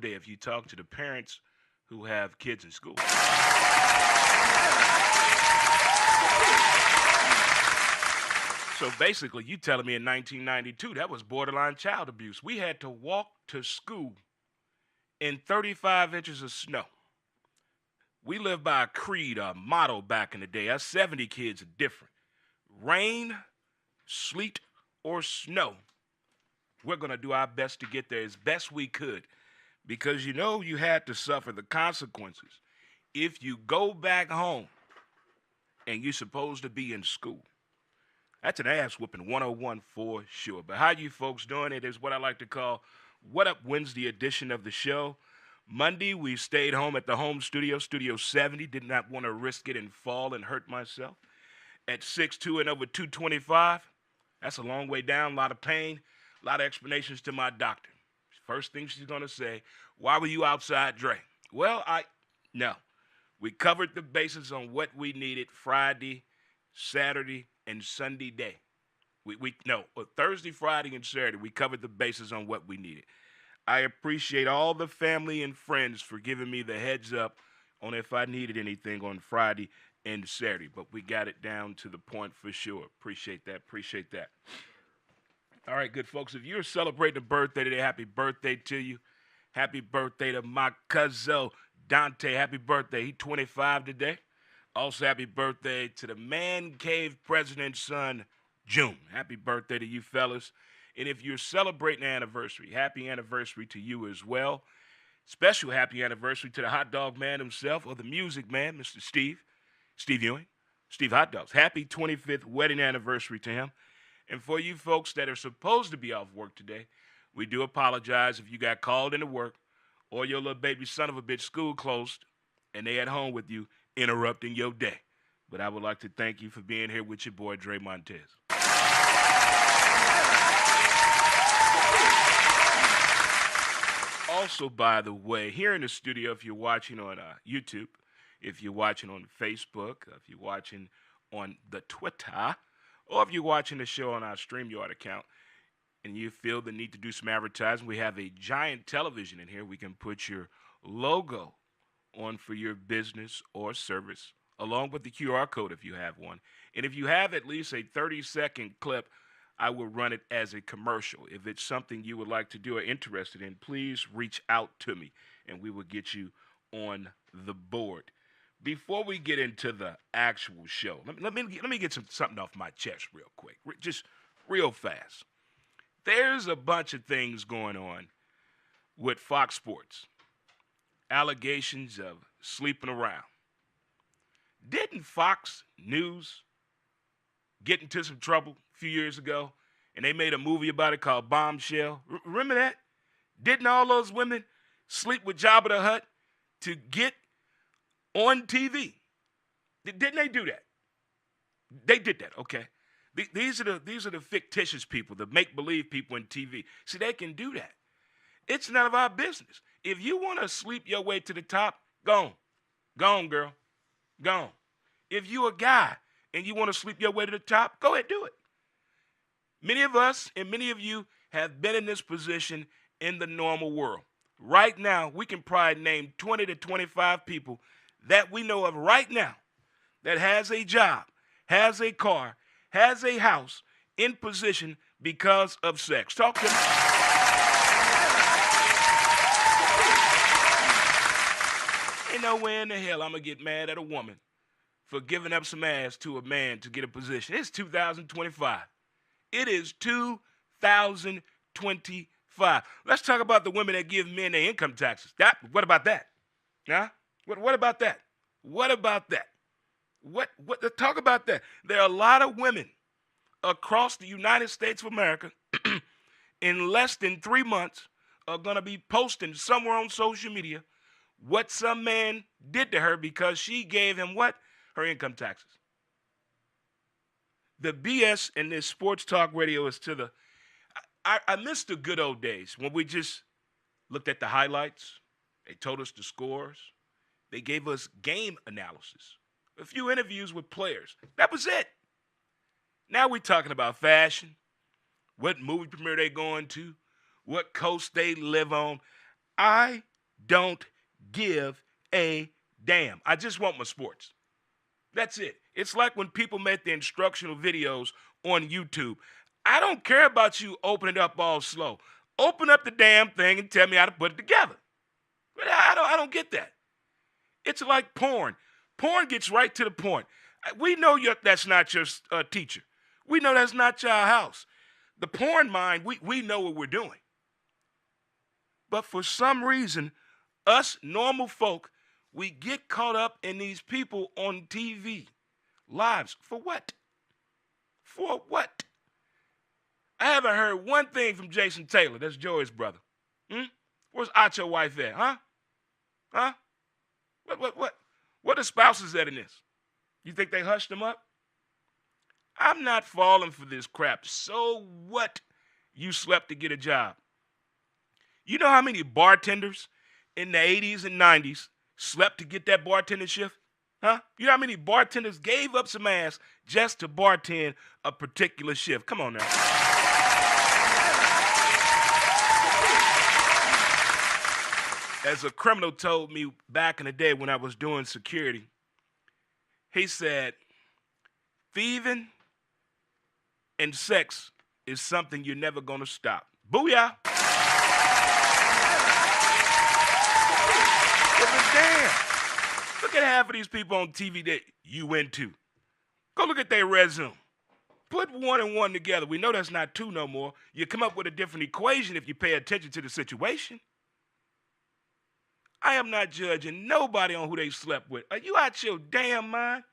day if you talk to the parents who have kids in school. So basically, you telling me in 1992 that was borderline child abuse. We had to walk to school in 35 inches of snow. We lived by a creed, a motto back in the day. Us 70 kids are different. Rain, sleet, or snow, we're going to do our best to get there as best we could, because you know you had to suffer the consequences if you go back home and you're supposed to be in school. That's an ass whooping 101 for sure. But how you folks doing? It is what I like to call What Up Wednesday edition of the show. Monday, we stayed home at the home studio, Studio 70. Did not want to risk it and fall and hurt myself. At 6'2" and over 225, that's a long way down, a lot of pain, a lot of explanations to my doctor. First thing she's going to say, why were you outside, Dre? Well, no. We covered the bases on what we needed Friday, Saturday, and Sunday day. Thursday, Friday, and Saturday, we covered the bases on what we needed. I appreciate all the family and friends for giving me the heads up on if I needed anything on Friday and Saturday, but we got it down to the point for sure. Appreciate that. All right, good folks, if you're celebrating a birthday today, happy birthday to you. Happy birthday to my cousin Dante. Happy birthday. He's 25 today. Also, happy birthday to the Man Cave president's son, June. Happy birthday to you fellas. And if you're celebrating an anniversary, happy anniversary to you as well. Special happy anniversary to the hot dog man himself, or the music man, Mr. Steve Ewing, Steve Hot Dogs. Happy 25th wedding anniversary to him. And for you folks that are supposed to be off work today, we do apologize if you got called into work or your little baby son of a bitch school closed and they at home with you interrupting your day. But I would like to thank you for being here with your boy, Dre Montes. Also, by the way, here in the studio, if you're watching on YouTube, if you're watching on Facebook, if you're watching on the Twitter, or if you're watching the show on our StreamYard account, and you feel the need to do some advertising, we have a giant television in here. We can put your logo on for your business or service, along with the QR code if you have one. And if you have at least a 30-second clip, I will run it as a commercial. If it's something you would like to do or interested in, please reach out to me, and we will get you on the board. Before we get into the actual show, let me get something off my chest real quick, just real fast. There's a bunch of things going on with Fox Sports. Allegations of sleeping around. Didn't Fox News get into some trouble a few years ago, and they made a movie about it called Bombshell? Remember that? Didn't all those women sleep with Jabba the Hutt to get on TV? Didn't they do that? They did that, okay. These are the fictitious people, the make-believe people in TV. See, they can do that. It's none of our business. If you want to sleep your way to the top, go on. Go on, girl. Go on. If you a guy and you want to sleep your way to the top, go ahead, do it. Many of us and many of you have been in this position in the normal world. Right now, we can probably name 20 to 25 people that we know of right now that has a job, has a car, has a house in position because of sex. Talk to me. Ain't no way in the hell I'm going to get mad at a woman for giving up some ass to a man to get a position. It's 2025. It is 2025. Let's talk about the women that give men their income taxes. What about that? Huh? What about that? What about that? Talk about that. There are a lot of women across the United States of America in less than 3 months are going to be posting somewhere on social media what some man did to her because she gave him what? Her income taxes. The BS in this sports talk radio is to the... I miss the good old days when we just looked at the highlights. They told us the scores. They gave us game analysis. A few interviews with players. That was it. Now we're talking about fashion, what movie premiere they going to, what coast they live on. I don't give a damn. I just want my sports. That's it. It's like when people make the instructional videos on YouTube. I don't care about you opening it up all slow. Open up the damn thing and tell me how to put it together. But I don't get that. It's like porn. Porn gets right to the point. We know that's not your teacher. We know that's not your house. The porn mind, we know what we're doing. But for some reason, us normal folk, we get caught up in these people on TV lives. For what? For what? I haven't heard one thing from Jason Taylor. That's Joey's brother. Where's Acho wife at? Huh? What are spouses at in this? You think they hushed them up? I'm not falling for this crap. So what? You slept to get a job. You know how many bartenders in the 80s and 90s slept to get that bartending shift? Huh? You know how many bartenders gave up some ass just to bartend a particular shift? Come on now. As a criminal told me back in the day when I was doing security, he said, thieving and sex is something you're never going to stop. Booyah. Give a damn. Look at half of these people on TV that you into. Go look at their resume. Put one and one together. We know that's not two no more. You come up with a different equation if you pay attention to the situation. I am not judging nobody on who they slept with. Are you out your damn mind?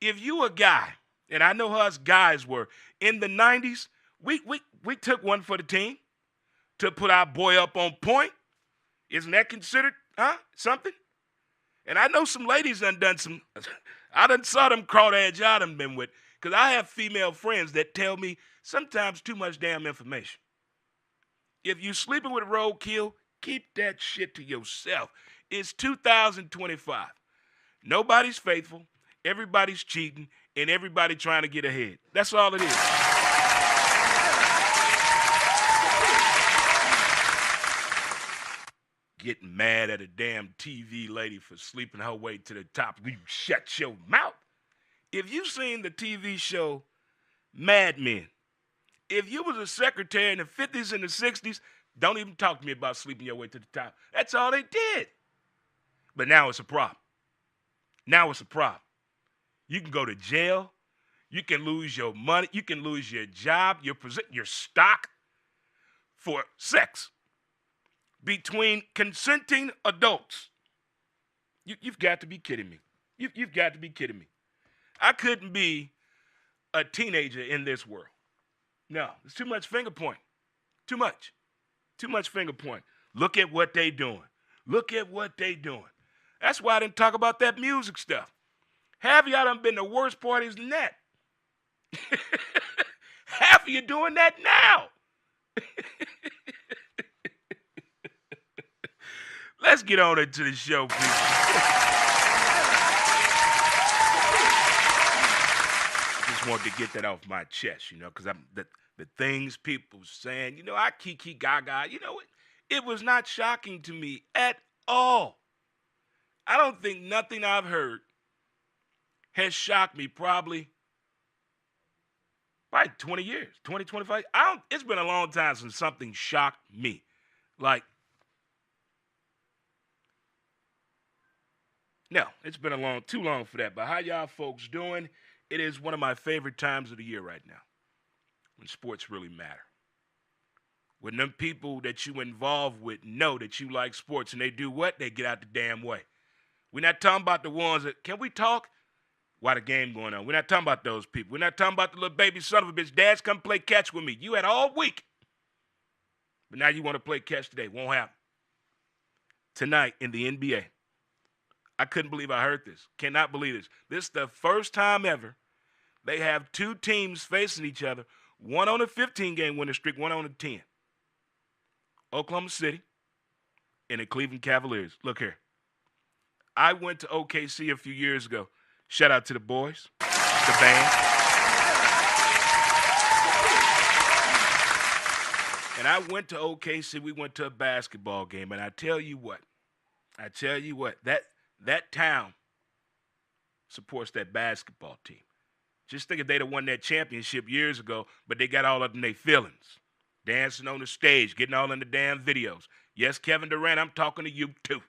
If you a guy, and I know how us guys were, in the 90s, we took one for the team to put our boy up on point. Isn't that considered, something? And I know some ladies done some, I done saw them crawdads I done been with, because I have female friends that tell me sometimes too much damn information. If you sleeping with roadkill, keep that shit to yourself. It's 2025. Nobody's faithful, everybody's cheating, and everybody trying to get ahead. That's all it is. Getting mad at a damn TV lady for sleeping her way to the top. You shut your mouth. If you seen the TV show Mad Men, if you was a secretary in the 50s and the 60s, don't even talk to me about sleeping your way to the top. That's all they did. But now it's a problem. Now it's a problem. You can go to jail. You can lose your money. You can lose your job, your stock for sex between consenting adults. You've got to be kidding me. You've got to be kidding me. I couldn't be a teenager in this world. No, it's too much finger pointing. Too much. Too much finger point. Look at what they doing. Look at what they doing. That's why I didn't talk about that music stuff. Half of y'all done been to worse parties than that. Half of you doing that now. Let's get on into the show, people. I just wanted to get that off my chest, because the things people saying, I kiki gaga, it was not shocking to me at all. I don't think nothing I've heard has shocked me probably 20 years, 20, 25. It's been a long time since something shocked me. Like, no, it's been too long for that. But how y'all folks doing? It is one of my favorite times of the year right now, when sports really matter. When them people that you involved with know that you like sports and they do what? They get out the damn way. We're not talking about the ones that, can we talk? While the game going on. We're not talking about those people. We're not talking about the little baby son of a bitch. Dads, come play catch with me. You had all week. But now you want to play catch today. Won't happen. Tonight in the NBA, I couldn't believe I heard this. Cannot believe this. This is the first time ever they have two teams facing each other, one on a 15-game winning streak, one on a 10. Oklahoma City and the Cleveland Cavaliers. Look here. I went to OKC a few years ago. Shout out to the boys, the band. And I went to OKC. We went to a basketball game. And I tell you what, I tell you what, that town supports that basketball team. Just think if they'd have won that championship years ago, but they got all up in their feelings. Dancing on the stage, getting all in the damn videos. Yes, Kevin Durant, I'm talking to you too.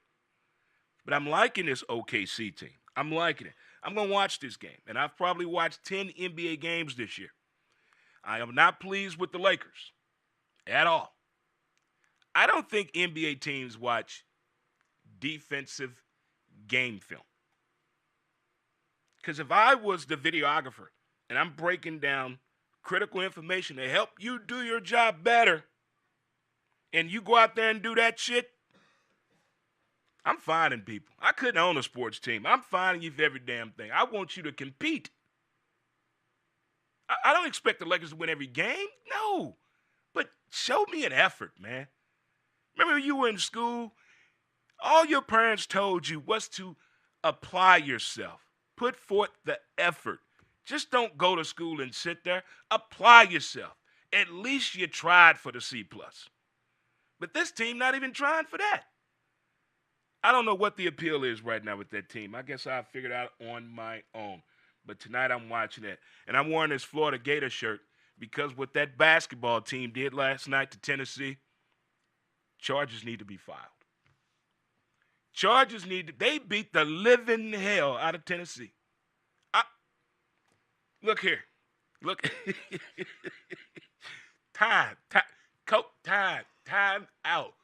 But I'm liking this OKC team. I'm liking it. I'm going to watch this game. And I've probably watched 10 NBA games this year. I am not pleased with the Lakers at all. I don't think NBA teams watch defensive game film. Because if I was the videographer and I'm breaking down critical information to help you do your job better, and you go out there and do that shit, I'm fining people. I couldn't own a sports team. I'm fining you for every damn thing. I want you to compete. I don't expect the Lakers to win every game. No. But show me an effort, man. Remember when you were in school? All your parents told you was to apply yourself. Put forth the effort. Just don't go to school and sit there. Apply yourself. At least you tried for the C+. But this team not even trying for that. I don't know what the appeal is right now with that team. I guess I'll figure it out on my own. But tonight I'm watching it. And I'm wearing this Florida Gator shirt because what that basketball team did last night to Tennessee, charges need to be filed. They beat the living hell out of Tennessee. Look here. Look. Time out.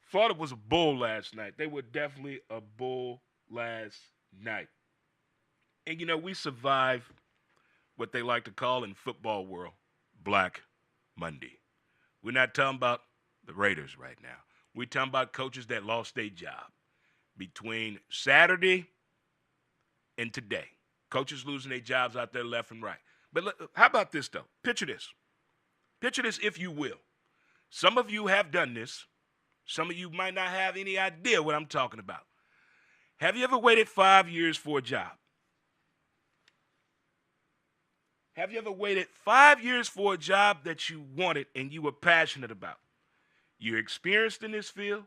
Florida was a bull last night. They were definitely a bull last night. And, we survived what they like to call in football world Black Monday. We're not talking about the Raiders right now. We're talking about coaches that lost their job between Saturday and today. Coaches losing their jobs out there left and right. But how about this, though? Picture this. Picture this, if you will. Some of you have done this. Some of you might not have any idea what I'm talking about. Have you ever waited 5 years for a job? Have you ever waited 5 years for a job that you wanted and you were passionate about? You're experienced in this field.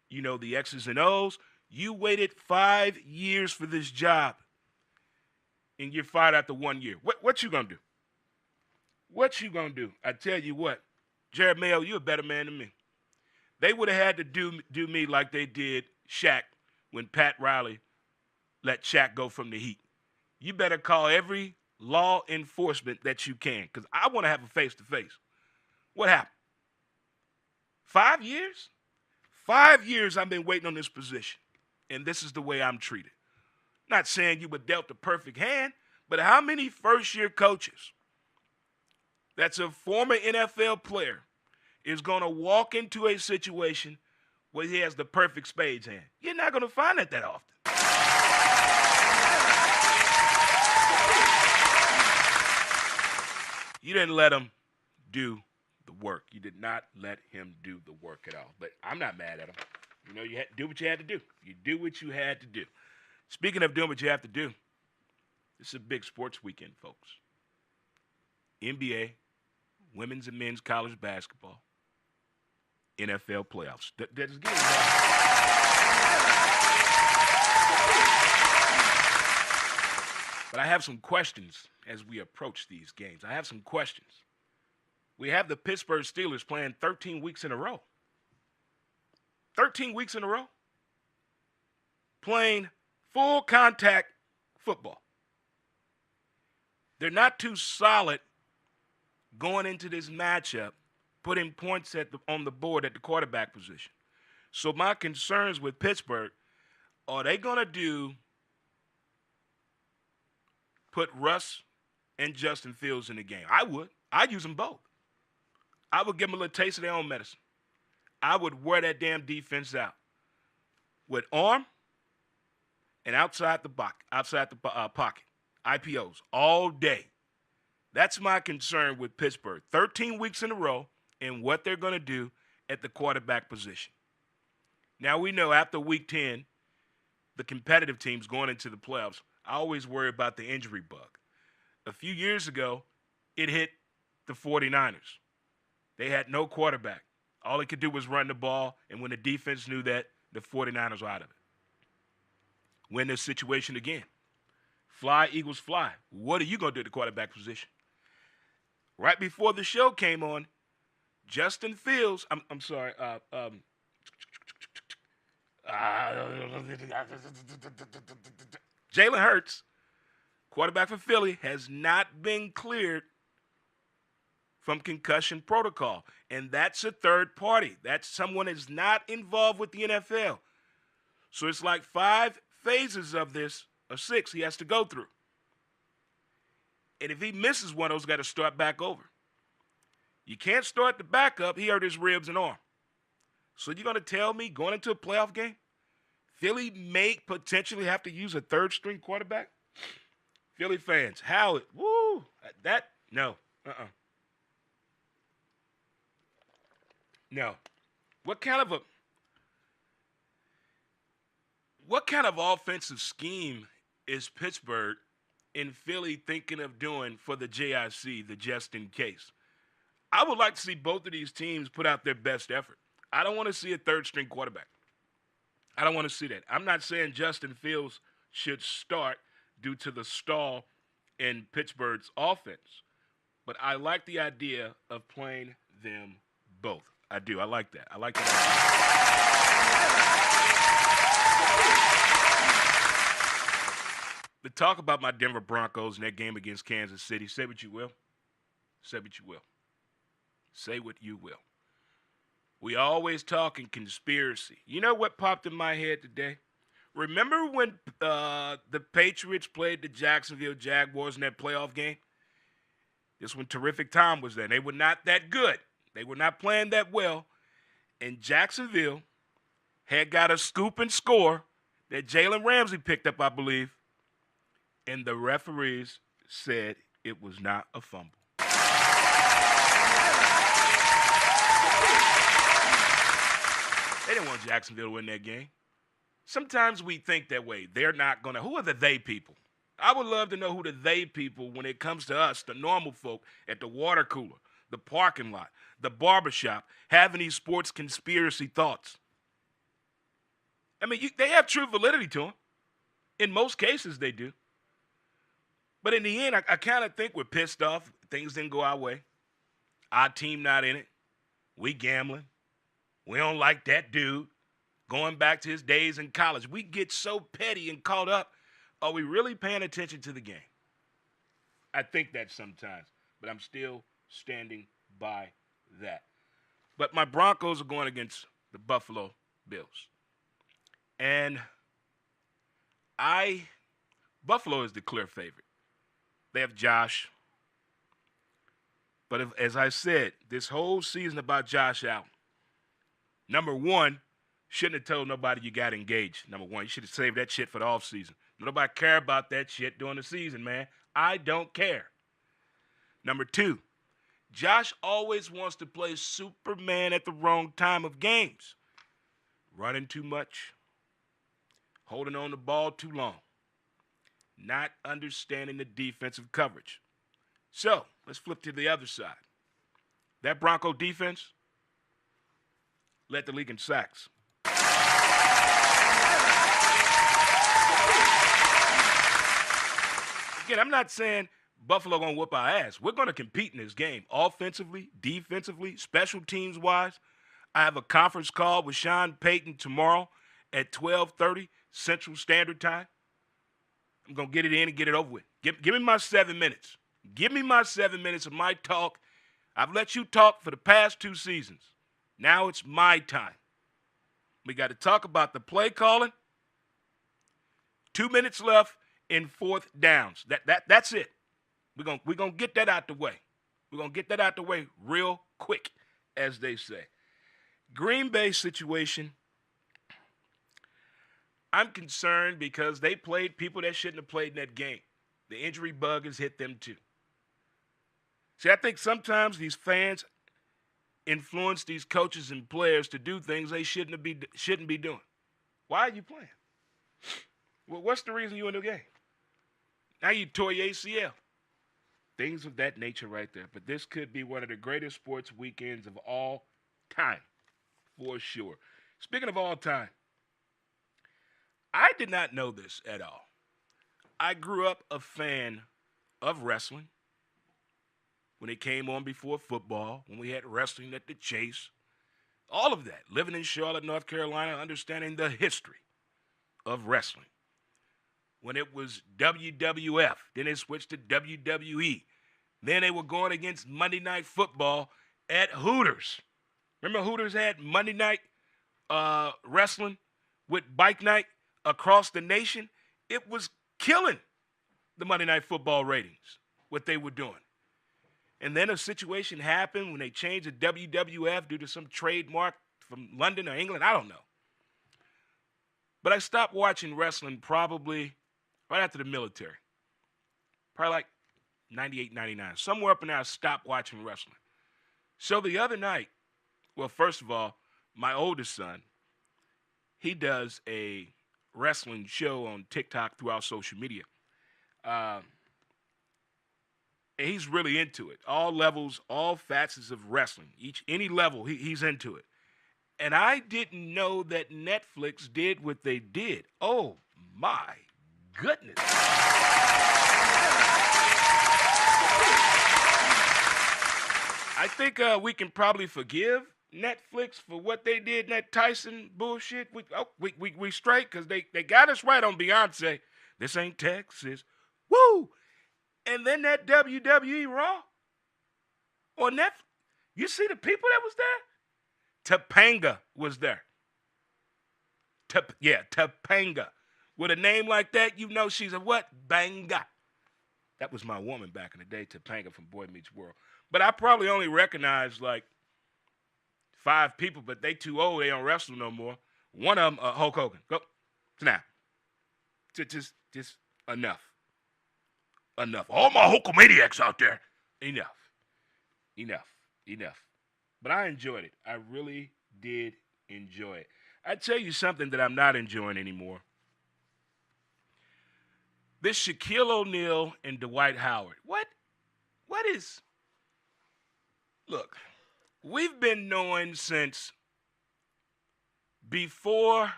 You know the X's and O's. You waited 5 years for this job, and you're fired after 1 year. What you gonna do? What you gonna do? I tell you what, Jared Mayo, you're a better man than me. They would have had to do me like they did Shaq when Pat Riley let Shaq go from the Heat. You better call every law enforcement that you can, because I want to have a face-to-face. What happened? 5 years? 5 years I've been waiting on this position, and this is the way I'm treated. Not saying you were dealt a perfect hand, but how many first-year coaches that's a former NFL player is going to walk into a situation where he has the perfect spades hand? You're not going to find that often. You didn't let him do the work. You did not let him do the work at all. But I'm not mad at him. You had to do what you had to do. You do what you had to do. Speaking of doing what you have to do, this is a big sports weekend, folks. NBA, women's and men's college basketball, NFL playoffs. That's good. But I have some questions as we approach these games. I have some questions. We have the Pittsburgh Steelers playing 13 weeks in a row. 13 weeks in a row. Playing full contact football. They're not too solid going into this matchup, putting points on the board at the quarterback position. So my concerns with Pittsburgh, are they going to put Russ and Justin Fields in the game? I would. I'd use them both. I would give them a little taste of their own medicine. I would wear that damn defense out with arm and outside the pocket, IPOs all day. That's my concern with Pittsburgh. 13 weeks in a row and what they're going to do at the quarterback position. Now we know after week 10, the competitive teams going into the playoffs, I always worry about the injury bug. A few years ago, it hit the 49ers. They had no quarterback. All he could do was run the ball, and when the defense knew that, the 49ers were out of it. Win this situation again. Fly, Eagles, fly. What are you going to do at the quarterback position? Right before the show came on, Justin Fields, Jalen Hurts, quarterback for Philly, has not been cleared from concussion protocol. And that's a third party. That's someone that's not involved with the NFL. So it's like 5 phases of this, or 6, he has to go through. And if he misses one, those got to start back over. You can't start the backup. He hurt his ribs and arm. So you're going to tell me going into a playoff game, Philly may potentially have to use a third-string quarterback? Philly fans, how it, woo, that, no, No. What kind of offensive scheme is Pittsburgh in Philly thinking of doing for the JIC, the just in case? I would like to see both of these teams put out their best effort. I don't want to see a third-string quarterback. I don't want to see that. I'm not saying Justin Fields should start due to the stall in Pittsburgh's offense, but I like the idea of playing them both. I do. I like that. I like that idea. The talk about my Denver Broncos and that game against Kansas City, say what you will. Say what you will. Say what you will. We always talk in conspiracy. You know what popped in my head today? Remember when the Patriots played the Jacksonville Jaguars in that playoff game? This when Terrific Tom was there. They were not that good. They were not playing that well. And Jacksonville had got a scoop and score that Jalen Ramsey picked up, I believe. And the referees said it was not a fumble. They didn't want Jacksonville to win that game. Sometimes we think that way. They're not going to. Who are the they people? I would love to know who the they people when it comes to us, the normal folk at the water cooler, the parking lot, the barbershop, having these sports conspiracy thoughts. I mean, they have true validity to them. In most cases, they do. But in the end, I kind of think we're pissed off. Things didn't go our way. Our team not in it. We gambling. We don't like that dude. Going back to his days in college. We get so petty and caught up. Are we really paying attention to the game? I think that sometimes. But I'm still standing by that. But my Broncos are going against the Buffalo Bills. And Buffalo is the clear favorite. They have Josh. But as I said, this whole season about Josh Allen, number one, shouldn't have told nobody you got engaged. Number one, you should have saved that shit for the offseason. Nobody care about that shit during the season, man. I don't care. Number two, Josh always wants to play Superman at the wrong time of games. Running too much. Holding on the ball too long. Not understanding the defensive coverage. So, let's flip to the other side. That Bronco defense led the league in sacks. Again, I'm not saying Buffalo going to whoop our ass. We're going to compete in this game, offensively, defensively, special teams-wise. I have a conference call with Sean Payton tomorrow at 12:30 Central Standard Time. I'm going to get it in and get it over with. Give me my 7 minutes. Give me my 7 minutes of my talk. I've let you talk for the past 2 seasons. Now it's my time. We got to talk about the play calling. 2 minutes left in 4th downs. That's it. We're gonna get that out the way. We're going to get that out the way real quick, as they say. Green Bay situation, I'm concerned because they played people that shouldn't have played in that game. The injury bug has hit them too. See, I think sometimes these fans influence these coaches and players to do things they shouldn't be doing. Why are you playing? Well, what's the reason you in the game? Now you tore your ACL. Things of that nature right there. But this could be one of the greatest sports weekends of all time. for sure. Speaking of all time, I did not know this at all. I grew up a fan of wrestling when it came on before football, when we had wrestling at the Chase, all of that. Living in Charlotte, North Carolina, understanding the history of wrestling. When it was WWF, then it switched to WWE. Then they were going against Monday Night Football at Hooters. Remember Hooters had Monday Night wrestling with Bike Night across the nation? It was killing the Monday Night Football ratings, what they were doing. And then a situation happened when they changed the WWF due to some trademark from London or England. I don't know. But I stopped watching wrestling probably right after the military. Probably like 98, 99. Somewhere up in there, I stopped watching wrestling. So the other night, well, first of all, my oldest son, he does a wrestling show on TikTok throughout social media. And he's really into it. All levels, all facets of wrestling. Any level, he's into it. And I didn't know that Netflix did what they did. Oh, my goodness. I think we can probably forgive Netflix for what they did in that Tyson bullshit. We straight because they got us right on Beyonce. This ain't Texas. Woo! And then that WWE Raw on Netflix. You see the people that was there? Topanga was there. Topanga. With a name like that, you know she's a what? Banga. That was my woman back in the day, Topanga from Boy Meets World. But I probably only recognized like 5 people, but they too old. They don't wrestle no more. One of them, Hulk Hogan. Go. So now, just enough. Enough. All my Hulkamaniacs out there. Enough. But I enjoyed it. I really did enjoy it. I tell you something that I'm not enjoying anymore. This Shaquille O'Neal and Dwight Howard. What is... Look, we've been knowing since before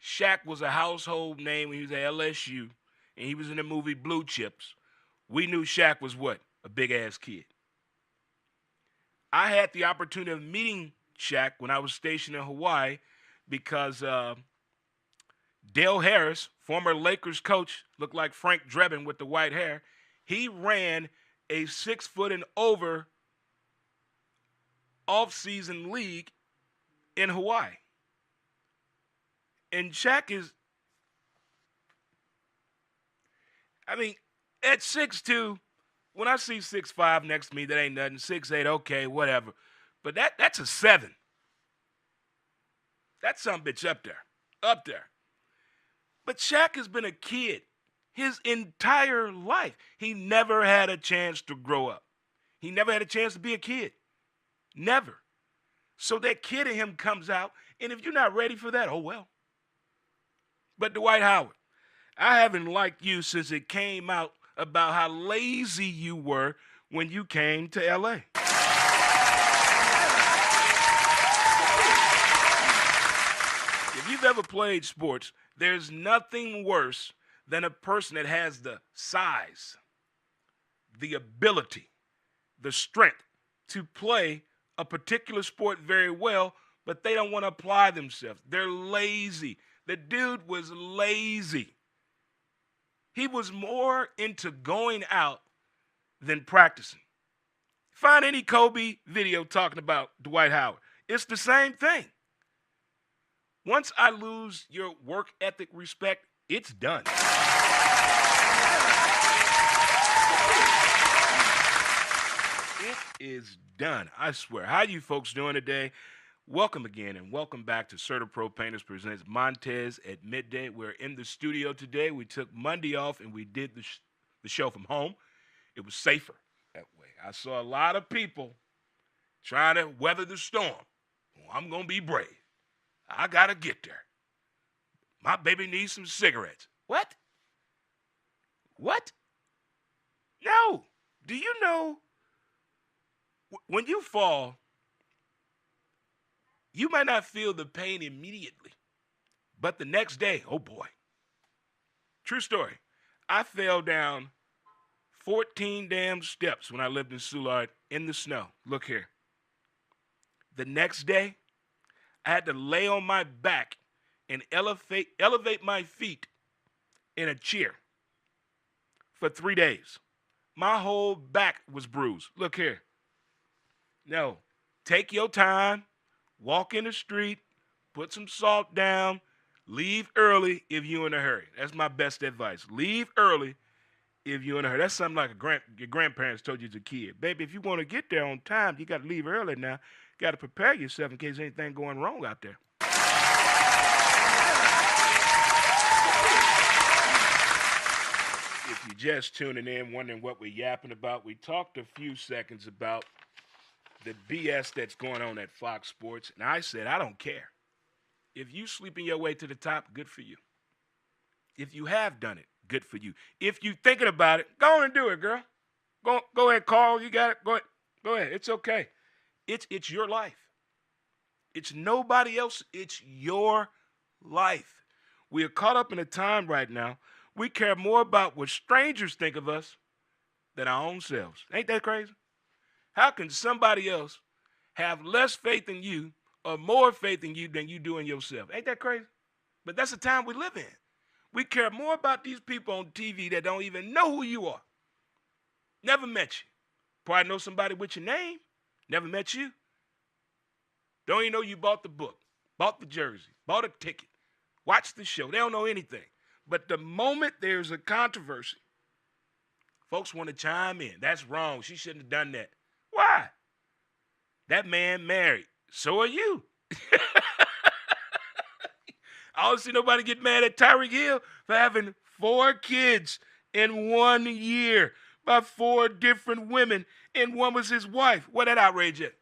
Shaq was a household name when he was at LSU and he was in the movie Blue Chips. We knew Shaq was what? A big-ass kid. I had the opportunity of meeting Shaq when I was stationed in Hawaii because Dale Harris, former Lakers coach, looked like Frank Drebin with the white hair. He ran a 6-foot and over off-season league in Hawaii. And Shaq is, I mean, at 6'2", when I see 6'5" next to me, that ain't nothing. 6'8", okay, whatever. But that's a 7. That's some bitch up there. But Shaq has been a kid his entire life. He never had a chance to grow up. He never had a chance to be a kid. Never. So that kid in him comes out, and if you're not ready for that, oh well. But Dwight Howard, I haven't liked you since it came out about how lazy you were when you came to L.A. If you've ever played sports, there's nothing worse than a person that has the size, the ability, the strength to play a particular sport very well, but they don't want to apply themselves. They're lazy. The dude was lazy. He was more into going out than practicing. Find any Kobe video talking about Dwight Howard. It's the same thing. Once I lose your work ethic respect, it's done. It is done, I swear. How you folks doing today? Welcome again and welcome back to Serta Pro Painters presents Montes at Midday. We're in the studio today. We took Monday off and we did the show from home. It was safer that way. I saw a lot of people trying to weather the storm. Well, I'm going to be brave. I got to get there. My baby needs some cigarettes. What? What? No. Do you know when you fall, You might not feel the pain immediately, but the next day, oh boy. True story. I fell down 14 damn steps when I lived in Soulard in the snow. Look here. The next day, I had to lay on my back and elevate my feet in a chair for 3 days. My whole back was bruised. Look here. No, take your time, walk in the street, put some salt down, leave early if you're in a hurry. That's my best advice. Leave early if you're in a hurry. That's something like your grandparents told you as a kid. Baby, if you want to get there on time, you got to leave early now. You got to prepare yourself in case anything going wrong out there. If you're just tuning in, wondering what we're yapping about, we talked a few seconds about the BS that's going on at Fox Sports, and I said, I don't care. If you sleeping your way to the top, good for you. If you have done it, good for you. If you thinking about it, go on and do it, girl. Go ahead, Carl. You got it. Go ahead. It's okay. It's your life. It's nobody else. It's your life. We are caught up in a time right now. We care more about what strangers think of us than our own selves. Ain't that crazy? How can somebody else have less faith in you or more faith in you than you do in yourself? Ain't that crazy? But that's the time we live in. We care more about these people on TV that don't even know who you are. Never met you. Probably know somebody with your name. Never met you. Don't even know you bought the book, bought the jersey, bought a ticket, watched the show. They don't know anything. But the moment there's a controversy, folks want to chime in. That's wrong. She shouldn't have done that. Why? That man married. So are you. I don't see nobody get mad at Tyreek Hill for having 4 kids in 1 year by 4 different women, and one was his wife. What that outrage at?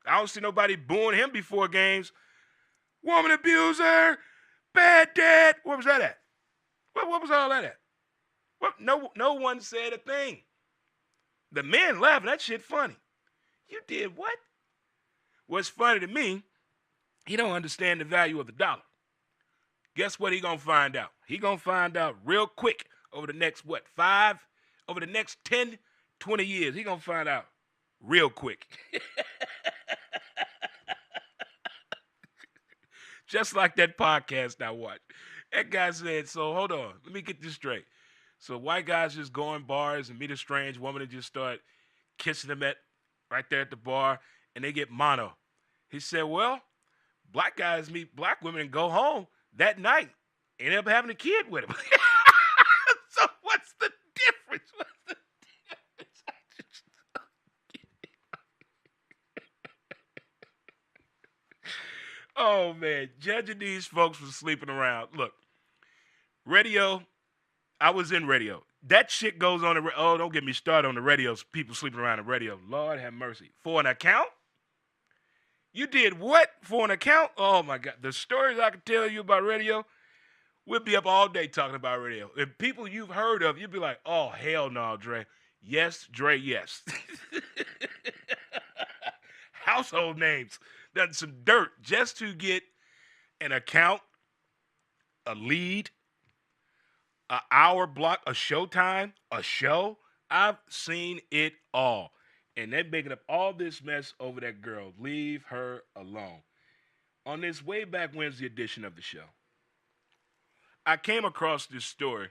I don't see nobody booing him before games. Woman abuser, bad dad. Where was that at? What was all that at? What? No one said a thing. The men laughing. That shit funny. You did what? What's funny to me, he don't understand the value of the dollar. Guess what he gonna find out? He gonna find out real quick over the next, over the next 10, 20 years. He gonna find out real quick. Just like that podcast I watched. That guy said, so hold on, let me get this straight. So white guys just go in bars and meet a strange woman and just start kissing them right there at the bar, and they get mono. He said, well, black guys meet black women and go home that night and end up having a kid with them. So what's the difference? What's the difference? Oh, man. Judging these folks for sleeping around. Look, radio, I was in radio. That shit goes on the oh, don't get me started on the radio. People sleeping around the radio. Lord have mercy. For an account? You did what for an account? Oh, my God. The stories I could tell you about radio, we'll be up all day talking about radio. If people you've heard of, you'll be like, oh, hell no, Dre. Yes, Dre, yes. Household names. Done some dirt just to get an account, a lead, an hour block, a showtime, a show. I've seen it all. And they're making up all this mess over that girl. Leave her alone. On this way back Wednesday edition of the show, I came across this story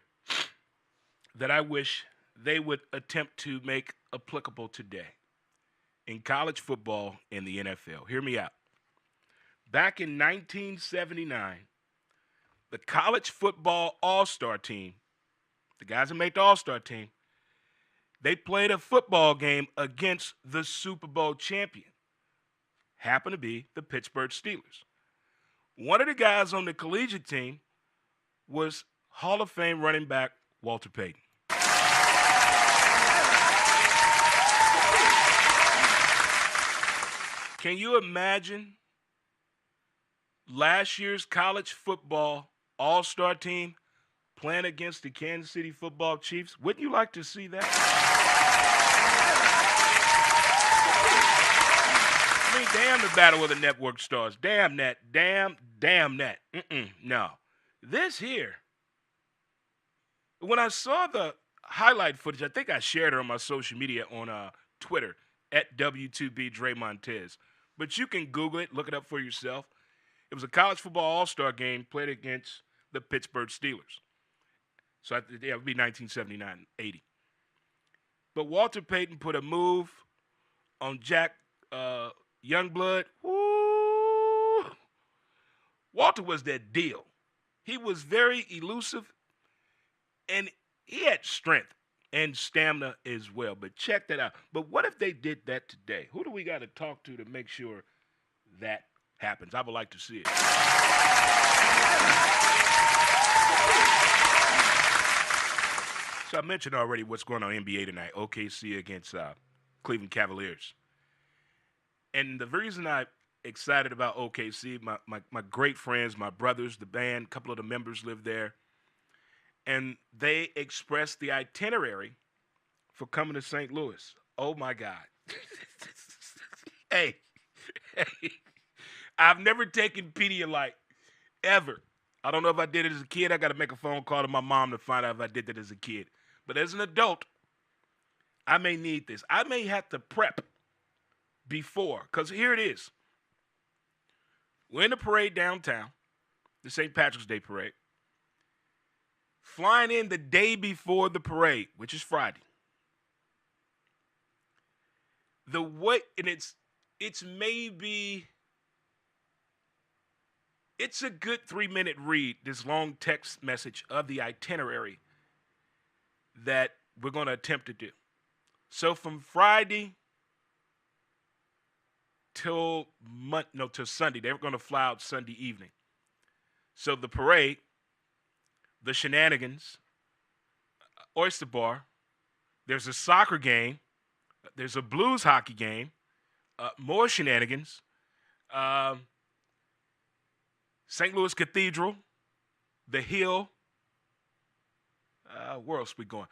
that I wish they would attempt to make applicable today in college football and the NFL. Hear me out. Back in 1979, the college football all-star team, the guys that make the all-star team, they played a football game against the Super Bowl champion. Happened to be the Pittsburgh Steelers. One of the guys on the collegiate team was Hall of Fame running back Walter Payton. Can you imagine last year's college football all-star team playing against the Kansas City Football Chiefs? Wouldn't you like to see that? I mean, damn the battle of the network stars. Damn that. Damn that. No. This here, when I saw the highlight footage, I think I shared it on my social media on Twitter at W2B Dre Montes. But you can Google it, look it up for yourself. It was a college football all-star game played against the Pittsburgh Steelers. So it would be 1979-80. But Walter Payton put a move on Jack Youngblood. Woo! Walter was that deal. He was very elusive, and he had strength and stamina as well. But check that out. But what if they did that today? Who do we got to talk to make sure that happens? I would like to see it. So I mentioned already what's going on in NBA tonight. OKC against Cleveland Cavaliers. And the reason I'm excited about OKC, my great friends, my brothers, the band, a couple of the members live there. And they expressed the itinerary for coming to St. Louis. Oh, my God. Hey, I've never taken Pedialyte, ever. I don't know if I did it as a kid. I got to make a phone call to my mom to find out if I did that as a kid. But as an adult, I may need this. I may have to prep before, because here it is. We're in the parade downtown, the St. Patrick's Day parade. Flying in the day before the parade, which is Friday. The way, and it's maybe, it's a good 3-minute read, this long text message of the itinerary that we're going to attempt to do. So from Friday till Sunday, they're going to fly out Sunday evening. So the parade, the shenanigans, Oyster Bar, there's a soccer game, there's a blues hockey game, more shenanigans, St. Louis Cathedral, the Hill, where else we going?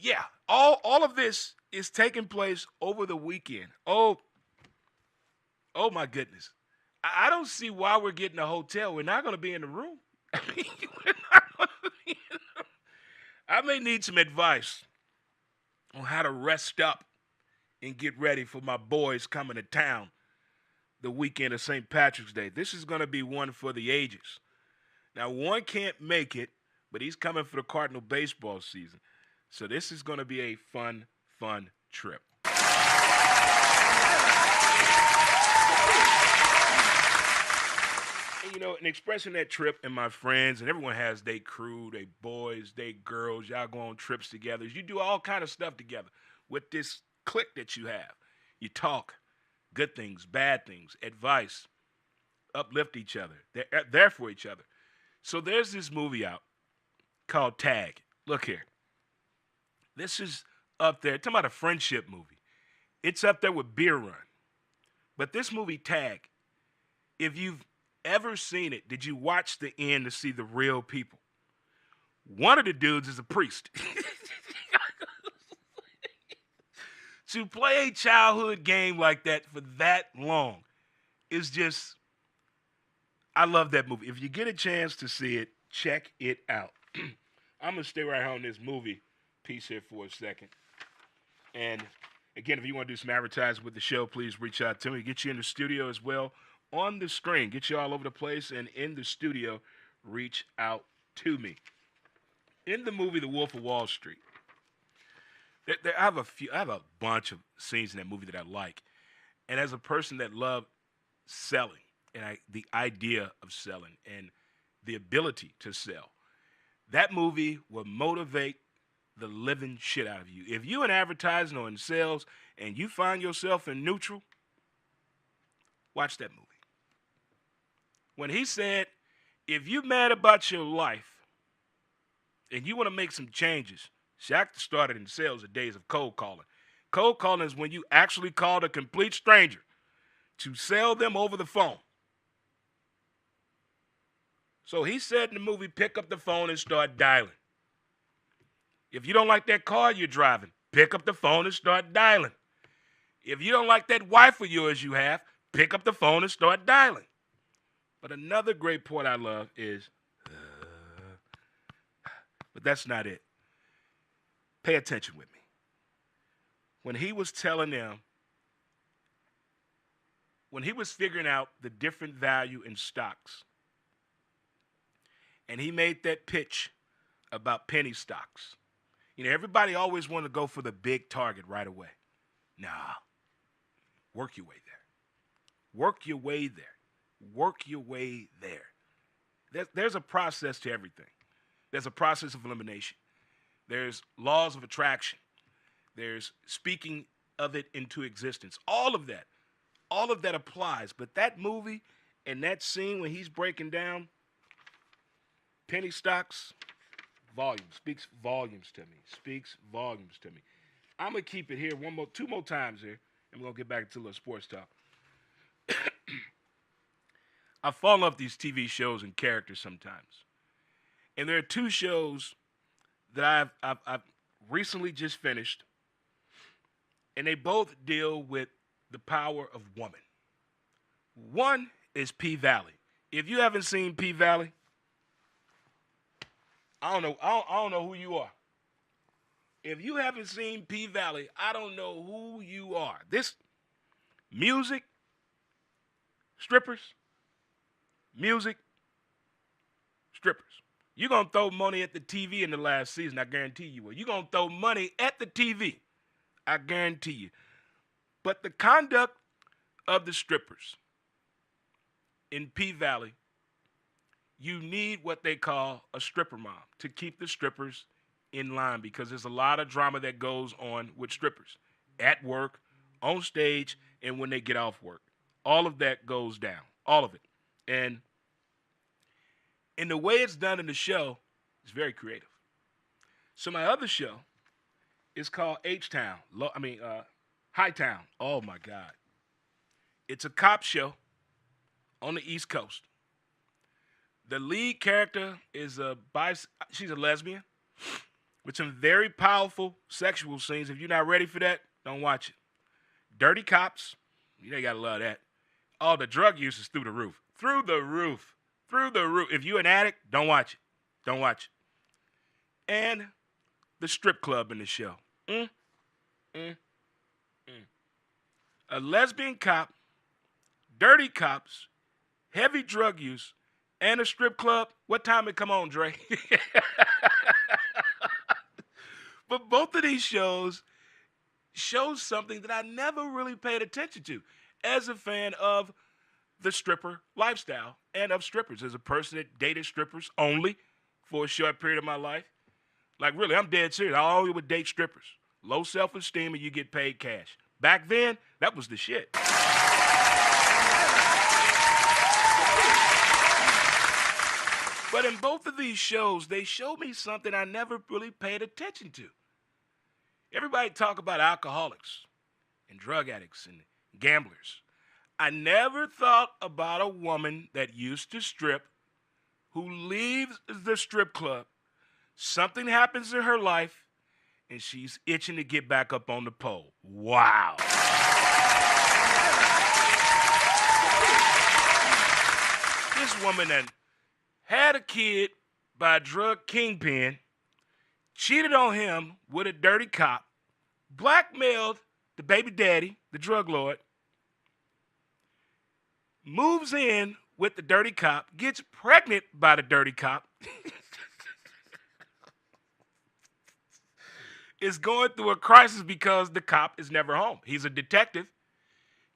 Yeah, all of this is taking place over the weekend. Oh my goodness. I don't see why we're getting a hotel. We're not going to be in the room. I mean, we're not going to be in the room. I may need some advice on how to rest up and get ready for my boys coming to town the weekend of St. Patrick's Day. This is going to be one for the ages. Now, one can't make it, but he's coming for the Cardinal baseball season. So this is going to be a fun trip. And, in expressing that trip and my friends, and everyone has their crew, their boys, their girls, y'all go on trips together. You do all kind of stuff together with this clique that you have. You talk good things, bad things, advice, uplift each other. They're there for each other. So there's this movie out called Tag. Look here. This is up there. Talking about a friendship movie. It's up there with Beer Run. But this movie, Tag, if you've ever seen it, did you watch the end to see the real people? One of the dudes is a priest. To play a childhood game like that for that long is just, I love that movie. If you get a chance to see it, check it out. I'm going to stay right here on this movie piece here for a second. And again, if you want to do some advertising with the show, please reach out to me. Get you in the studio as well. On the screen, get you all over the place, and in the studio, reach out to me. In the movie The Wolf of Wall Street, I have a bunch of scenes in that movie that I like. And as a person that loved selling and the idea of selling and the ability to sell, that movie will motivate the living shit out of you. If you're in advertising or in sales and you find yourself in neutral, watch that movie. When he said, if you're mad about your life and you want to make some changes, Shaq started in sales the days of cold calling. Cold calling is when you actually called a complete stranger to sell them over the phone. So he said in the movie, pick up the phone and start dialing. If you don't like that car you're driving, pick up the phone and start dialing. If you don't like that wife of yours you have, pick up the phone and start dialing. But another great point I love is, but that's not it. Pay attention with me. When he was telling them, when he was figuring out the different value in stocks, and he made that pitch about penny stocks. You know, everybody always want to go for the big target right away. Nah. Work your way there. Work your way there. Work your way there. There's a process to everything. There's a process of elimination. There's laws of attraction. There's speaking of it into existence. All of that applies. But that movie and that scene when he's breaking down penny stocks, speaks volumes to me. I'm going to keep it here two more times here, and we're going to get back into a little sports talk. I fall in love with these TV shows and characters sometimes. And there are two shows that I've recently just finished, and they both deal with the power of woman. One is P-Valley. If you haven't seen P-Valley, I don't know who you are. If you haven't seen P-Valley, I don't know who you are. This music, strippers, You're going to throw money at the TV in the last season, I guarantee you will. You're going to throw money at the TV, I guarantee you. But the conduct of the strippers in P-Valley, you need what they call a stripper mom to keep the strippers in line, because there's a lot of drama that goes on with strippers at work, on stage, and when they get off work. All of that goes down, all of it. And in the way it's done in the show, it's very creative. So my other show is called Hightown. Oh my God. It's a cop show on the East Coast. The lead character is she's a lesbian with some very powerful sexual scenes. If you're not ready for that, don't watch it. Dirty cops, you know you gotta love that. Oh, the drug use is through the roof. Through the roof. If you're an addict, don't watch it. And the strip club in the show. A lesbian cop, dirty cops, heavy drug use, and a strip club. What time it come on, Dre? But both of these shows show something that I never really paid attention to as a fan of the stripper lifestyle and of strippers. As a person that dated strippers only for a short period of my life. Like, really, I'm dead serious. I always would date strippers. Low self-esteem and you get paid cash. Back then, that was the shit. But in both of these shows, they showed me something I never really paid attention to. Everybody talk about alcoholics and drug addicts and gamblers. I never thought about a woman that used to strip who leaves the strip club. Something happens in her life, and she's itching to get back up on the pole. Wow. This woman that had a kid by a drug kingpin, cheated on him with a dirty cop, blackmailed the baby daddy, the drug lord, moves in with the dirty cop, gets pregnant by the dirty cop, is going through a crisis because the cop is never home. He's a detective.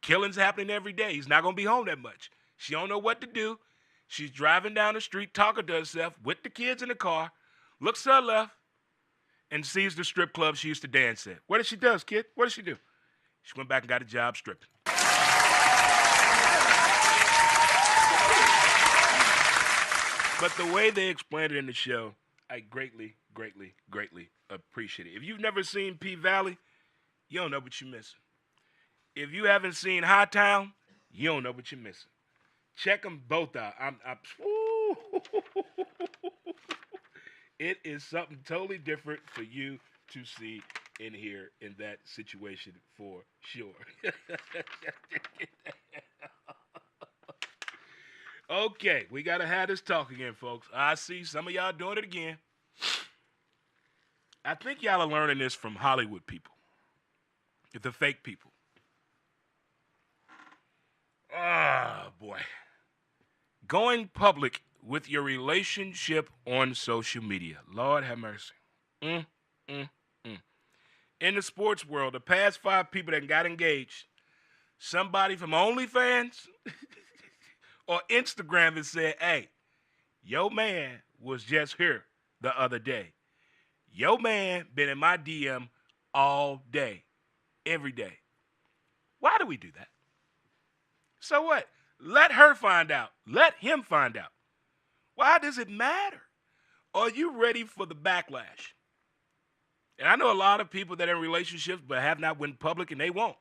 Killings happening every day. He's not going to be home that much. She don't know what to do. She's driving down the street, talking to herself with the kids in the car, looks to her left, and sees the strip club she used to dance at. What did she do, kid? What did she do? She went back and got a job stripping. But the way they explained it in the show, I greatly, greatly, greatly appreciate it. If you've never seen P-Valley, you don't know what you're missing. If you haven't seen Hightown, you don't know what you're missing. Check them both out. It is something totally different for you to see and hear in that situation for sure. Okay, we got to have this talk again, folks. I see some of y'all doing it again. I think y'all are learning this from Hollywood people, the fake people. Ah, boy. Going public with your relationship on social media. Lord have mercy. Mm, mm, mm. In the sports world, the past 5 people that got engaged, somebody from OnlyFans or Instagram has said, hey, your man was just here the other day. Your man been in my DM all day, every day. Why do we do that? So what? Let her find out. Let him find out. Why does it matter? Are you ready for the backlash? And I know a lot of people that are in relationships but have not went public, and they won't,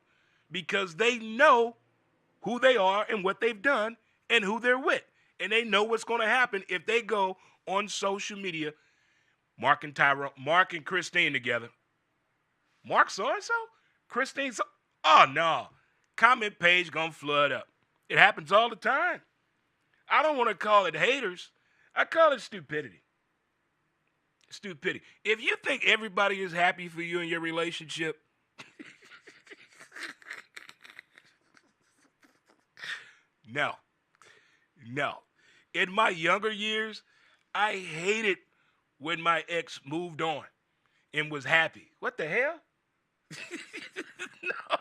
because they know who they are and what they've done and who they're with. And they know what's going to happen if they go on social media, Mark and Christine together. Mark so-and-so? Christine so. Oh, no. Comment page going to flood up. It happens all the time. I don't want to call it haters. I call it stupidity. Stupidity. If you think everybody is happy for you in your relationship, no. In my younger years, I hated when my ex moved on and was happy. What the hell? No.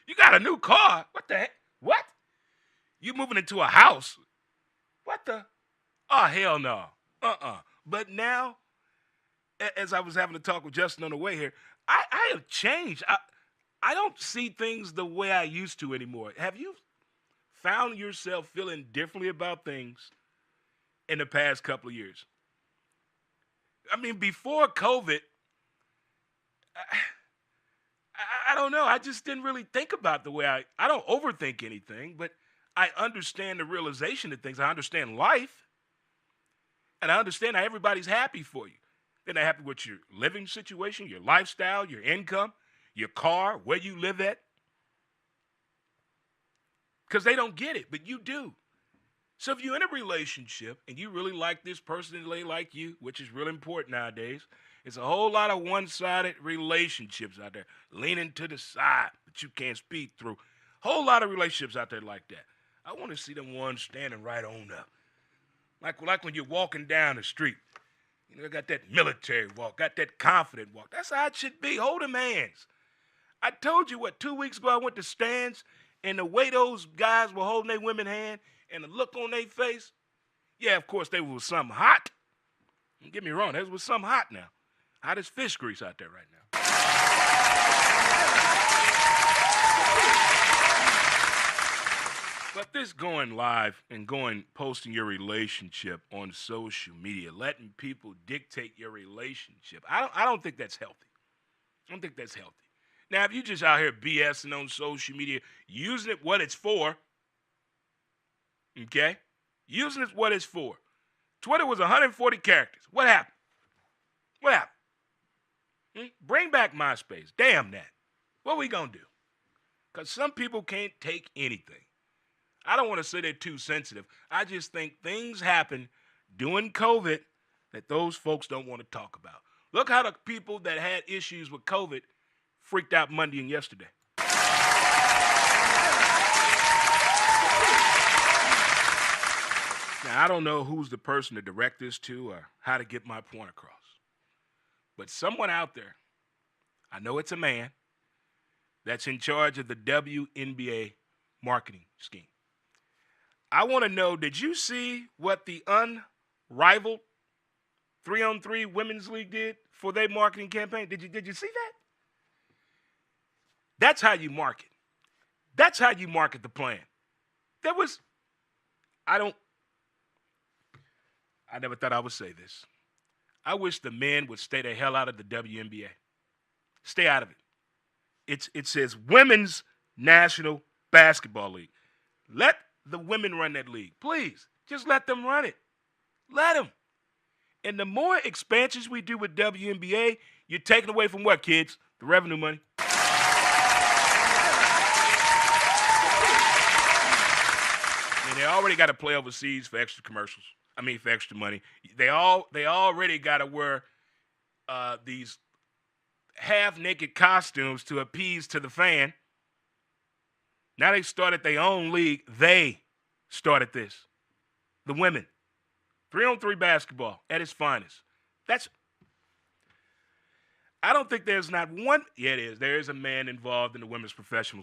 You got a new car. What the heck? What? You moving into a house? What the? Oh, hell no. But now, as I was having a talk with Justin on the way here, I have changed. I don't see things the way I used to anymore. Have you found yourself feeling differently about things in the past couple of years? I mean, before COVID, I don't know. I just didn't really think about the way I don't overthink anything, but I understand the realization of things. I understand life, and I understand how everybody's happy for you. They're not happy with your living situation, your lifestyle, your income, your car, where you live at, because they don't get it, but you do. So if you're in a relationship and you really like this person and they like you, which is really important nowadays, it's a whole lot of one-sided relationships out there, leaning to the side that you can't speak through. Whole lot of relationships out there like that. I want to see them ones standing right on up. Like when you're walking down the street. You know, got that military walk, got that confident walk. That's how it should be. Hold them hands. I told you, 2 weeks ago I went to Stan's, and the way those guys were holding their women's hand and the look on their face, yeah, of course, they was something hot. Don't get me wrong, they was something hot now. Hot as fish grease out there right now. But this going live and posting your relationship on social media, letting people dictate your relationship, I don't think that's healthy. I don't think that's healthy. Now, if you just out here BSing on social media, using it what it's for, okay? Using it what it's for. Twitter was 140 characters. What happened? What happened? Bring back MySpace. Damn that. What we gonna do? Because some people can't take anything. I don't want to say they're too sensitive. I just think things happen during COVID that those folks don't want to talk about. Look how the people that had issues with COVID freaked out Monday and yesterday. Now, I don't know who's the person to direct this to or how to get my point across. But someone out there, I know it's a man, that's in charge of the WNBA marketing scheme. I want to know, did you see what the unrivaled 3-on-3 Women's League did for their marketing campaign? Did you see that? That's how you market. That's how you market the plan. I never thought I would say this. I wish the men would stay the hell out of the WNBA. Stay out of it. It says Women's National Basketball League. Let the women run that league. Please, just let them run it. Let them. And the more expansions we do with WNBA, you're taking away from what, kids? The revenue money. I mean, they already got to play overseas for extra commercials. I mean, for extra money. They already got to wear these half-naked costumes to appease to the fan. Now they started their own league. They started this. The women. 3-on-3 basketball at its finest. I don't think there's not one. Yeah, it is. There is a man involved in the women's professional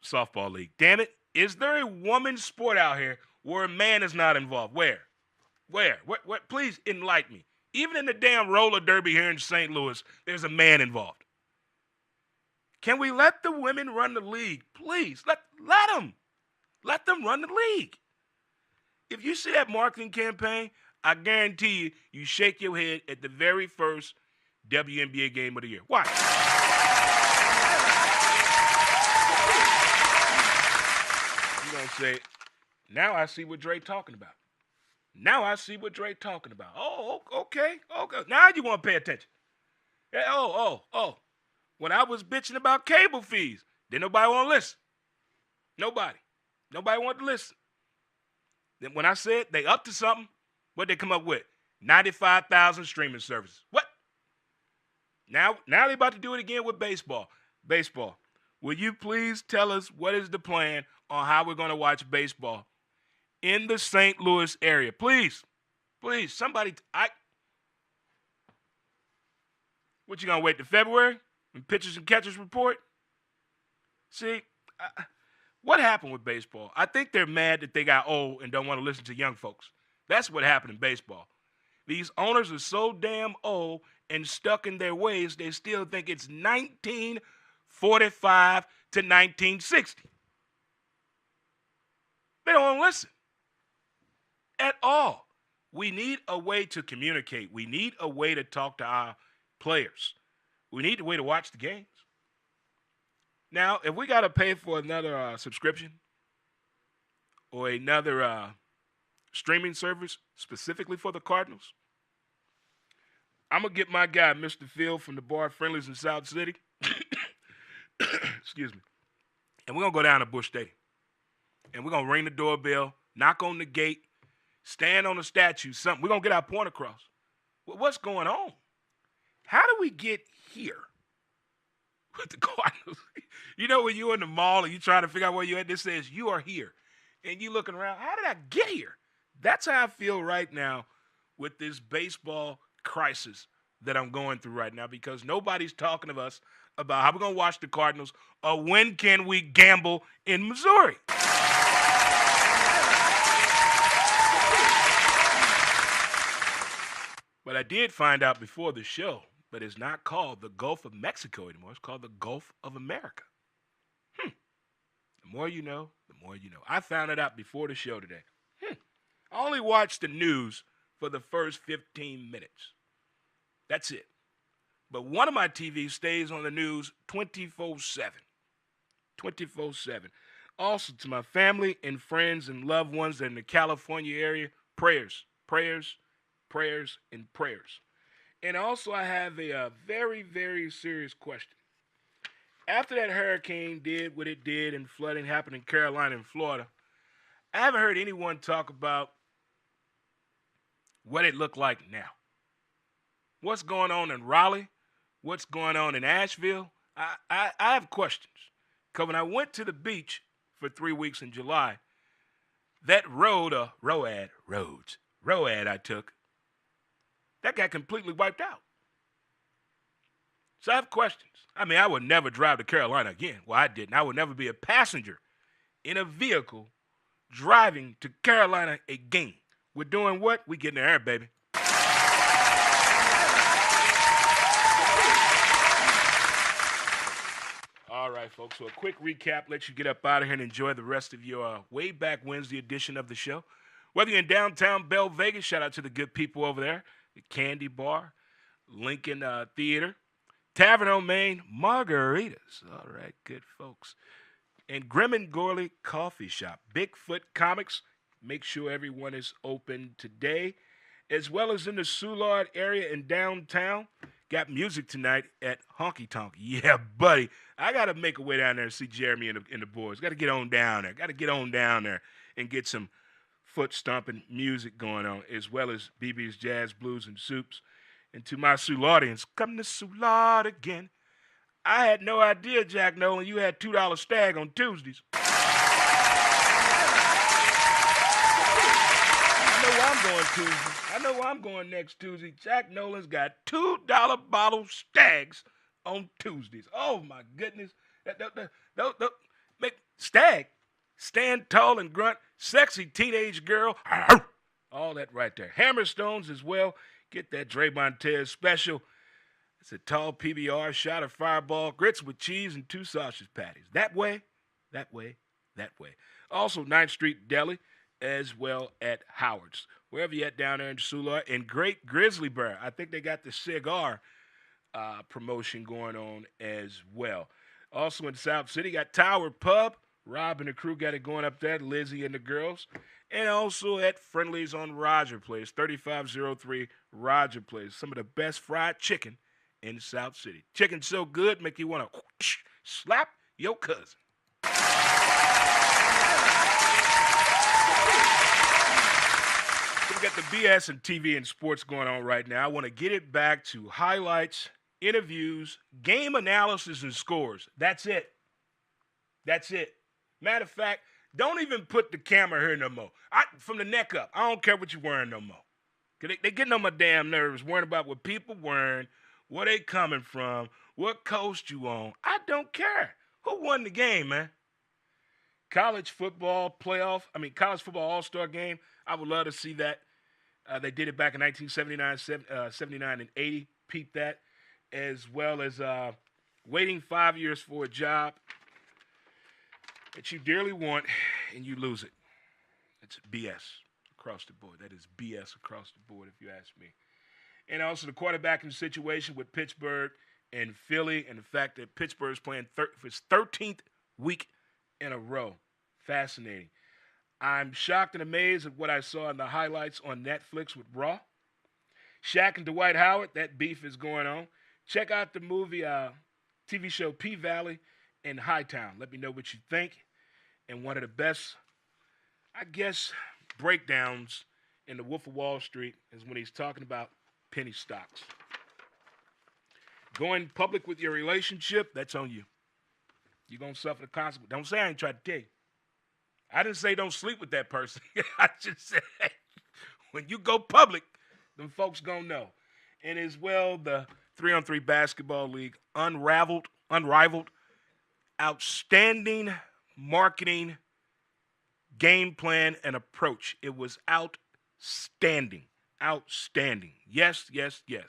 softball league. Damn it. Is there a women's sport out here where a man is not involved? Where? What? Please enlighten me. Even in the damn roller derby here in St. Louis, there's a man involved. Can we let the women run the league? Please, let them. Let them run the league. If you see that marketing campaign, I guarantee you shake your head at the very first WNBA game of the year. Watch. You're going to say, now I see what Dre talking about. Oh, okay. Now you want to pay attention. Oh. When I was bitching about cable fees, didn't nobody want to listen. Nobody wanted to listen. Then when I said they up to something, what they come up with? 95,000 streaming services. What? Now they about to do it again with baseball. Will you please tell us what is the plan on how we're going to watch baseball in the St. Louis area? Please, somebody. What, you going to wait till February when pitchers and catchers report? See, what happened with baseball? I think they're mad that they got old and don't want to listen to young folks. That's what happened in baseball. These owners are so damn old and stuck in their ways, they still think it's 1945 to 1960. They don't listen at all. We need a way to communicate. We need a way to talk to our players. We need a way to watch the games. Now, if we got to pay for another subscription or another streaming service specifically for the Cardinals, I'm going to get my guy, Mr. Phil from the Bar Friendlies in South City. Excuse me. And we're going to go down to Busch Stadium. And we're going to ring the doorbell, knock on the gate, stand on the statue, something. We're going to get our point across. What's going on? How do we get here with the Cardinals? You know when you're in the mall and you're trying to figure out where you're at, this says you are here. And you're looking around, how did I get here? That's how I feel right now with this baseball crisis that I'm going through right now, because nobody's talking to us about how we're going to watch the Cardinals or when can we gamble in Missouri. But I did find out before the show, but it's not called the Gulf of Mexico anymore. It's called the Gulf of America. The more you know, the more you know. I found it out before the show today. I only watched the news for the first 15 minutes. That's it. But one of my TVs stays on the news 24/7. 24/7. Also, to my family and friends and loved ones that are in the California area, prayers. And also, I have a very, very serious question. After that hurricane did what it did and flooding happened in Carolina and Florida, I haven't heard anyone talk about what it looked like now. What's going on in Raleigh? What's going on in Asheville? I have questions. Because when I went to the beach for 3 weeks in July, that road I took, that got completely wiped out. So I have questions. I mean, I would never drive to Carolina again. Well, I didn't. I would never be a passenger in a vehicle driving to Carolina again. We're doing what? We getting the air, baby. All right, folks. So a quick recap lets you get up out of here and enjoy the rest of your way back Wednesday edition of the show. Whether you're in downtown Belle Vegas, shout out to the good people over there. The Candy Bar, Lincoln Theater, Tavern on Main, Margaritas. All right, good folks. And Grim and Gorley Coffee Shop, Bigfoot Comics. Make sure everyone is open today. as well as in the Soulard area in downtown. Got music tonight at Honky Tonk. Yeah, buddy. I got to make a way down there and see Jeremy and the boys. Got to get on down there. Got to get on down there and get some foot stomping music going on, as well as BB's Jazz, Blues, and Soups. And to my Soulardians, come to Soulard again. I had no idea, Jack Nolan, you had $2 stag on Tuesdays. I know where I'm going next Tuesday. Jack Nolan's got $2 bottle stags on Tuesdays. Oh my goodness. Make stag. Stand tall and grunt. Sexy teenage girl. All that right there. Hammerstones as well. Get that Dre Montes special. It's a tall PBR, shot of Fireball, grits with cheese, and 2 sausage patties. That way, that way, that way. Also, 9th Street Deli, as well at Howard's. Wherever you at down there in Soulard. And Great Grizzly Bear. I think they got the cigar promotion going on as well. Also in South City, got Tower Pub. Rob and the crew got it going up there, Lizzie and the girls. And also at Friendly's on Roger Place, 3503 Roger Place. Some of the best fried chicken in South City. Chicken so good, make you want to slap your cousin. We got the BS and TV and sports going on right now. I want to get it back to highlights, interviews, game analysis, and scores. That's it. That's it. Matter of fact, don't even put the camera here no more. From the neck up, I don't care what you're wearing no more. Cause they getting on my damn nerves, worrying about what people wearing, where they coming from, what coast you on. I don't care. Who won the game, man? College football all-star game. I would love to see that. They did it back in 1979, 79, and 80. Peep that. As well as waiting 5 years for a job that you dearly want and you lose it. It's BS across the board. That is BS across the board, if you ask me. And also the quarterbacking situation with Pittsburgh and Philly, and the fact that Pittsburgh is playing for its 13th week in a row. Fascinating. I'm shocked and amazed at what I saw in the highlights on Netflix with Raw. Shaq and Dwight Howard, that beef is going on. Check out the movie, TV show P-Valley and Hightown. Let me know what you think. And one of the best, I guess, breakdowns in The Wolf of Wall Street is when he's talking about penny stocks. Going public with your relationship, that's on you. You're going to suffer the consequences. Don't say I ain't trying to tell you. I didn't say don't sleep with that person. I just said when you go public, them folks going to know. And as well, the 3-on-3 basketball league, unrivaled, outstanding marketing, game plan, and approach. It was outstanding. Outstanding. Yes, yes, yes.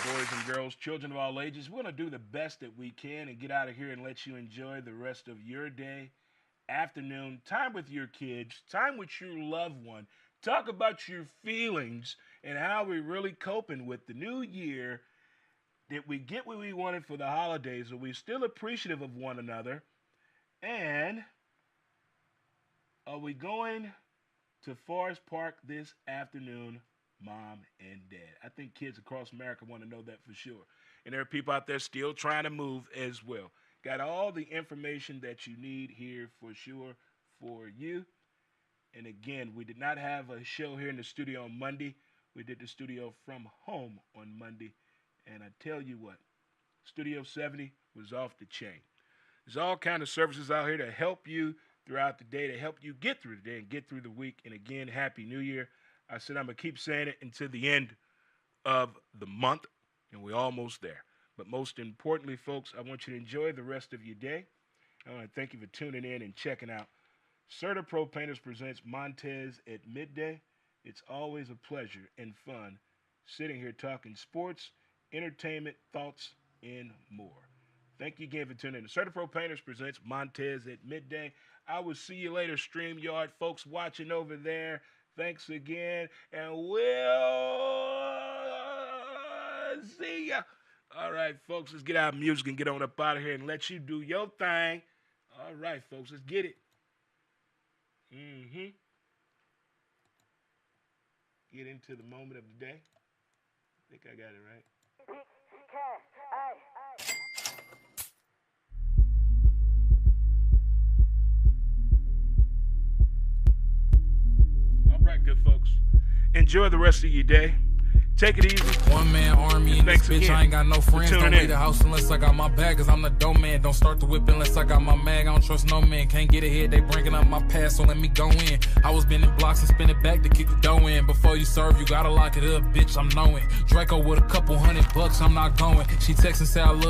Boys and girls, children of all ages, we're going to do the best that we can and get out of here and let you enjoy the rest of your day, afternoon, time with your kids, time with your loved one. Talk about your feelings and how we're really coping with the new year. Did we get what we wanted for the holidays? Are we still appreciative of one another? And are we going to Forest Park this afternoon, Mom and Dad? I think kids across America want to know that for sure. And there are people out there still trying to move as well. Got all the information that you need here for sure for you. And again, we did not have a show here in the studio on Monday. We did the studio from home on Monday. And I tell you what, Studio 70 was off the chain. There's all kind of services out here to help you throughout the day, to help you get through the day and get through the week. And again, Happy New Year. I said I'm going to keep saying it until the end of the month, and we're almost there. But most importantly, folks, I want you to enjoy the rest of your day. I want to thank you for tuning in and checking out Serta Pro Painters presents Montes at Midday. It's always a pleasure and fun sitting here talking sports, entertainment, thoughts, and more. Thank you again for tuning in. Serta Pro Painters presents Montes at Midday. I will see you later, StreamYard folks watching over there. Thanks again, and we'll see ya. All right, folks, let's get our music and get on up out of here and let you do your thing. All right, folks, let's get it. Mm-hmm. Get into the moment of the day. I think I got it right. All right, good folks. Enjoy the rest of your day. Take it easy. One man army in this bitch, again I ain't got no friends. Don't leave in. the house unless I got my bag, cause I'm the dough man. Don't start the whip unless I got my mag. I don't trust no man. Can't get ahead, they bringing up my past, so let me go in. I was bending blocks and spin it back to kick the dough in. Before you serve, you gotta lock it up, bitch, I'm knowing. Draco with a couple $100, I'm not going. She texting, say I love